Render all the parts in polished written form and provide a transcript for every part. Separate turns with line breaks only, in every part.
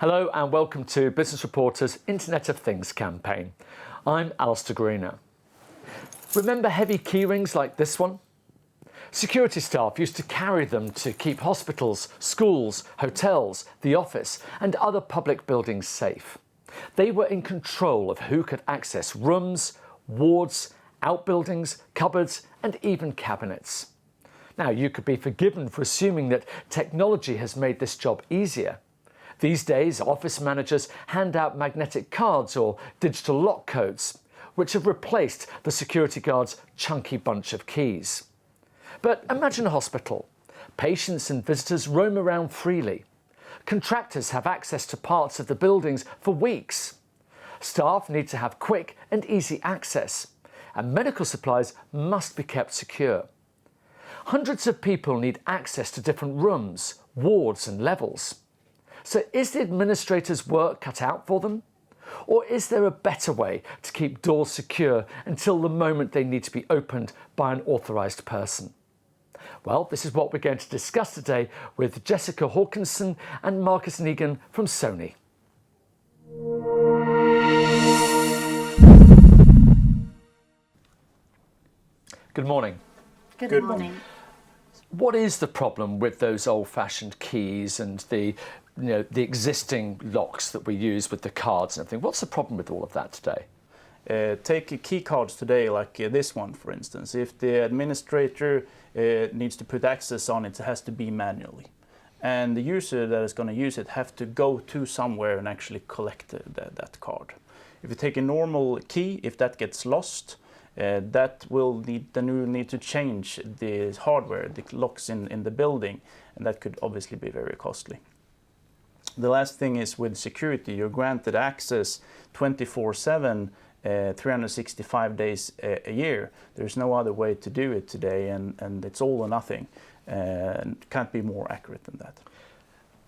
Hello and welcome to Business Reporter's Internet of Things campaign. I'm Alistair Greener. Remember heavy key rings like this one? Security staff used to carry them to keep hospitals, schools, hotels, the office and other public buildings safe. They were in control of who could access rooms, wards, outbuildings, cupboards and even cabinets. Now, you could be forgiven for assuming that technology has made this job easier. These days, office managers hand out magnetic cards or digital lock codes, which have replaced the security guard's chunky bunch of keys. But imagine a hospital. Patients and visitors roam around freely. Contractors have access to parts of the buildings for weeks. Staff need to have quick and easy access, and medical supplies must be kept secure. Hundreds of people need access to different rooms, wards and levels. So is the administrator's work cut out for them? Or is there a better way to keep doors secure until the moment they need to be opened by an authorised person? Well, this is what we're going to discuss today with Jessica Hawkinson and Marcus Negan from Sony. Good morning.
Good morning.
What is the problem with those old-fashioned keys and the existing locks that we use with the cards and everything? What's the problem with all of that today?
Take key cards today, like this one, for instance. If the administrator needs to put access on it, it has to be manually. And the user that is going to use it have to go to somewhere and actually collect that card. If you take a normal key, if that gets lost, then you will need to change the hardware, the locks in the building, and that could obviously be very costly. The last thing is with security, you're granted access 24/7, 365 days a year. There's no other way to do it today, and it's all or nothing, and can't be more accurate than that.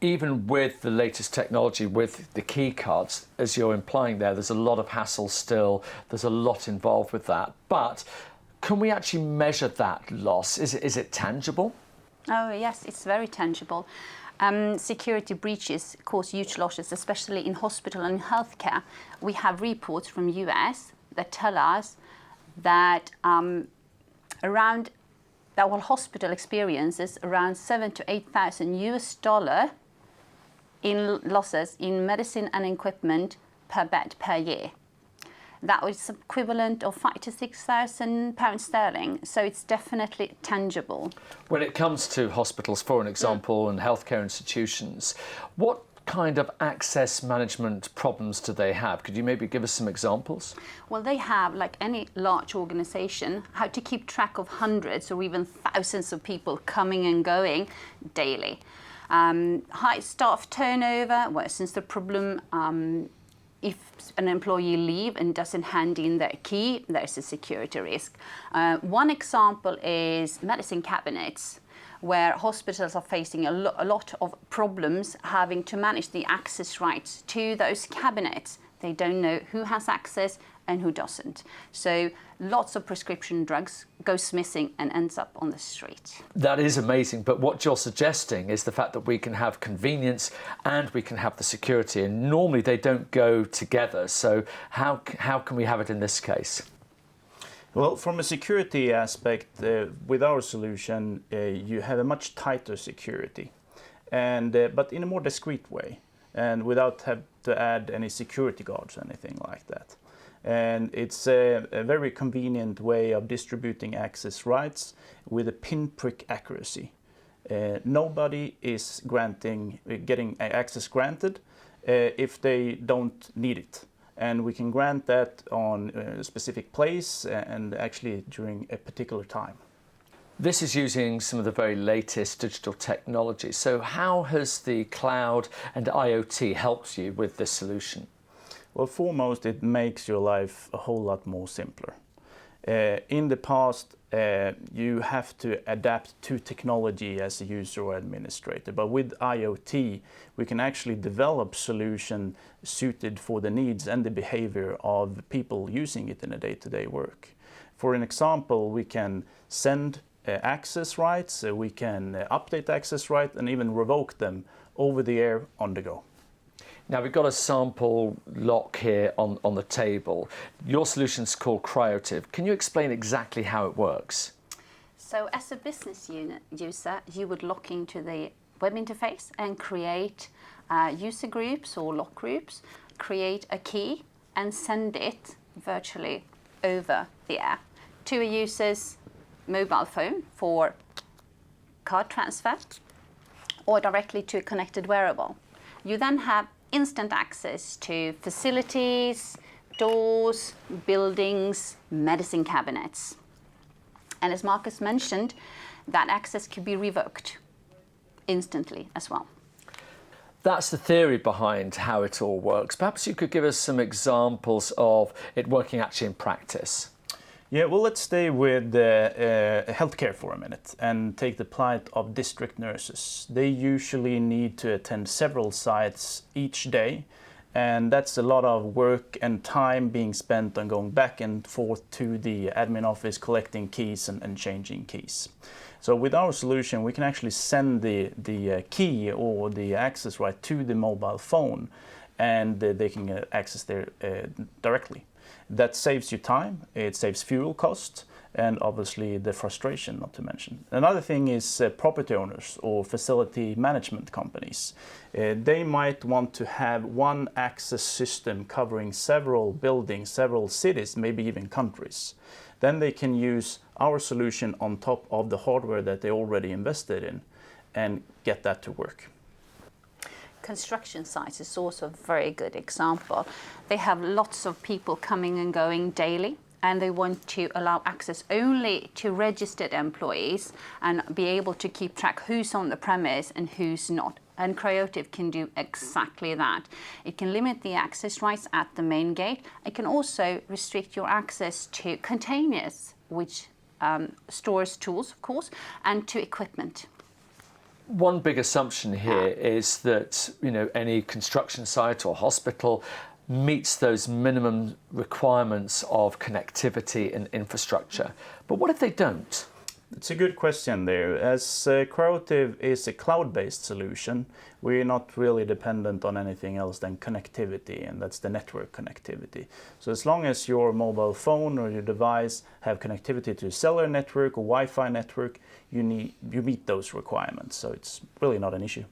Even with the latest technology, with the key cards, as you're implying there, there's a lot of hassle still, there's a lot involved with that. But can we actually measure that loss? Is it tangible?
Oh yes, it's very tangible. Security breaches cause huge losses, especially in hospital and healthcare. We have reports from US that tell us that hospital experiences around $7,000 to $8,000 in losses in medicine and equipment per bed per year. That was equivalent of £5,000 to £6,000 so it's definitely tangible.
When it comes to hospitals, for an example, and healthcare institutions, what kind of access management problems do they have? Could you maybe give us some examples?
Well, they have, like any large organisation, how to keep track of hundreds or even thousands of people coming and going daily. High staff turnover worsens the problem. If an employee leaves and doesn't hand in their key, there's a security risk. One example is medicine cabinets, where hospitals are facing a lot of problems having to manage the access rights to those cabinets. They don't know who has access and who doesn't. So lots of prescription drugs goes missing and ends up on the street.
That is amazing, but what you're suggesting is the fact that we can have convenience and we can have the security, and normally they don't go together. So how can we have it in this case?
Well, from a security aspect, with our solution, you have a much tighter security, but in a more discreet way, and without having to add any security guards or anything like that. And it's a very convenient way of distributing access rights with a pinprick accuracy. Nobody is getting access granted if they don't need it. And we can grant that on a specific place and actually during a particular time.
This is using some of the very latest digital technology. So how has the cloud and IoT helped you with this solution?
Well, foremost, it makes your life a whole lot more simpler. In the past, you have to adapt to technology as a user or administrator, but with IoT, we can actually develop solutions suited for the needs and the behavior of people using it in a day-to-day work. For an example, we can send access rights, we can update access rights and even revoke them over the air on the go.
Now we've got a sample lock here on the table. Your solution's called Criotive. Can you explain exactly how it works?
So as a business user, you would log into the web interface and create user groups or lock groups, create a key and send it virtually over the air to a user's mobile phone for card transfer or directly to a connected wearable. You then have instant access to facilities, doors, buildings, medicine cabinets. And as Marcus mentioned, that access could be revoked instantly as well.
That's the theory behind how it all works. Perhaps you could give us some examples of it working actually in practice.
Yeah, well, let's stay with healthcare for a minute and take the plight of district nurses. They usually need to attend several sites each day, and that's a lot of work and time being spent on going back and forth to the admin office, collecting keys and changing keys. So with our solution, we can actually send the key or the access right to the mobile phone, and they can access there directly. That saves you time, it saves fuel cost, and obviously the frustration, not to mention. Another thing is property owners or facility management companies. They might want to have one access system covering several buildings, several cities, maybe even countries. Then they can use our solution on top of the hardware that they already invested in and get that to work.
Construction sites is also a very good example. They have lots of people coming and going daily, and they want to allow access only to registered employees and be able to keep track who's on the premise and who's not. And Criotive can do exactly that. It can limit the access rights at the main gate. It can also restrict your access to containers, which stores tools, of course, and to equipment.
One big assumption here is that any construction site or hospital meets those minimum requirements of connectivity and infrastructure. But what if they don't?
It's a good question there. As Criotive is a cloud-based solution, we're not really dependent on anything else than connectivity, and that's the network connectivity. So as long as your mobile phone or your device have connectivity to a cellular network or Wi-Fi network, you meet those requirements. So it's really not an issue.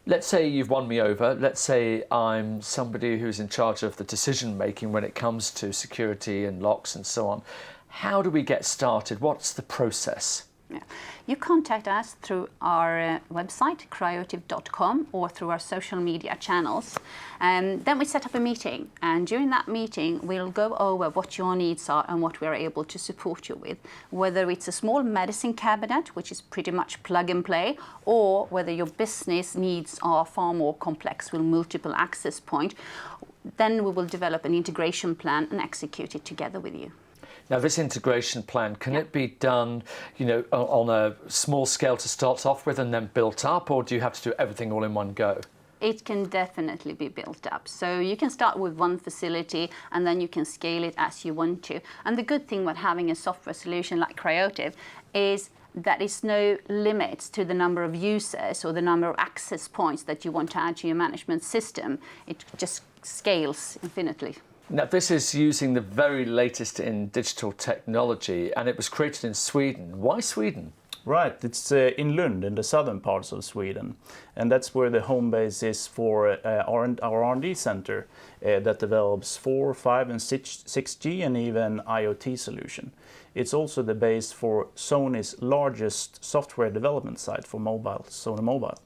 Let's say you've won me over. Let's say I'm somebody who's in charge of the decision making when it comes to security and locks and so on. How do we get started? What's the process?
Yeah. You contact us through our website, criotive.com, or through our social media channels. And then we set up a meeting. And during that meeting, we'll go over what your needs are and what we're able to support you with. Whether it's a small medicine cabinet, which is pretty much plug and play, or whether your business needs are far more complex with multiple access points, then we will develop an integration plan and execute it together with you.
Now, this integration plan, can it be done, on a small scale to start off with and then built up, or do you have to do everything all in one go?
It can definitely be built up. So you can start with one facility and then you can scale it as you want to. And the good thing about having a software solution like Criotive is that is no limits to the number of users or the number of access points that you want to add to your management system. It just scales infinitely.
Now, this is using the very latest in digital technology, and it was created in Sweden. Why Sweden?
Right, it's in Lund, in the southern parts of Sweden, and that's where the home base is for our R&D center that develops 4, 5 and 6G and even IoT solution. It's also the base for Sony's largest software development site for mobile, Sony Mobile.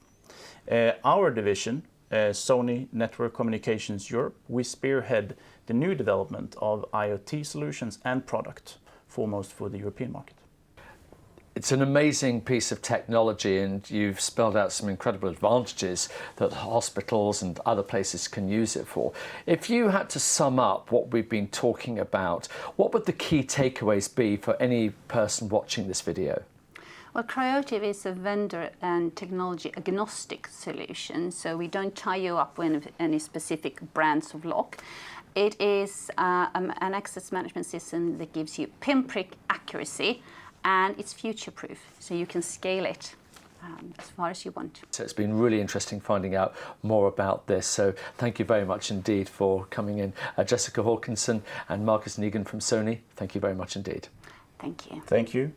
Our division, Sony Network Communications Europe, we spearhead the new development of IoT solutions and product, foremost for the European market.
It's an amazing piece of technology, and you've spelled out some incredible advantages that hospitals and other places can use it for. If you had to sum up what we've been talking about, what would the key takeaways be for any person watching this video?
Well, Criotive is a vendor and technology agnostic solution, so we don't tie you up with any specific brands of lock. It is an access management system that gives you pinprick accuracy, and it's future-proof, so you can scale it as far as you want.
So it's been really interesting finding out more about this. So thank you very much indeed for coming in. Jessica Hawkinson and Marcus Negan from Sony, thank you very much indeed.
Thank you.
Thank you.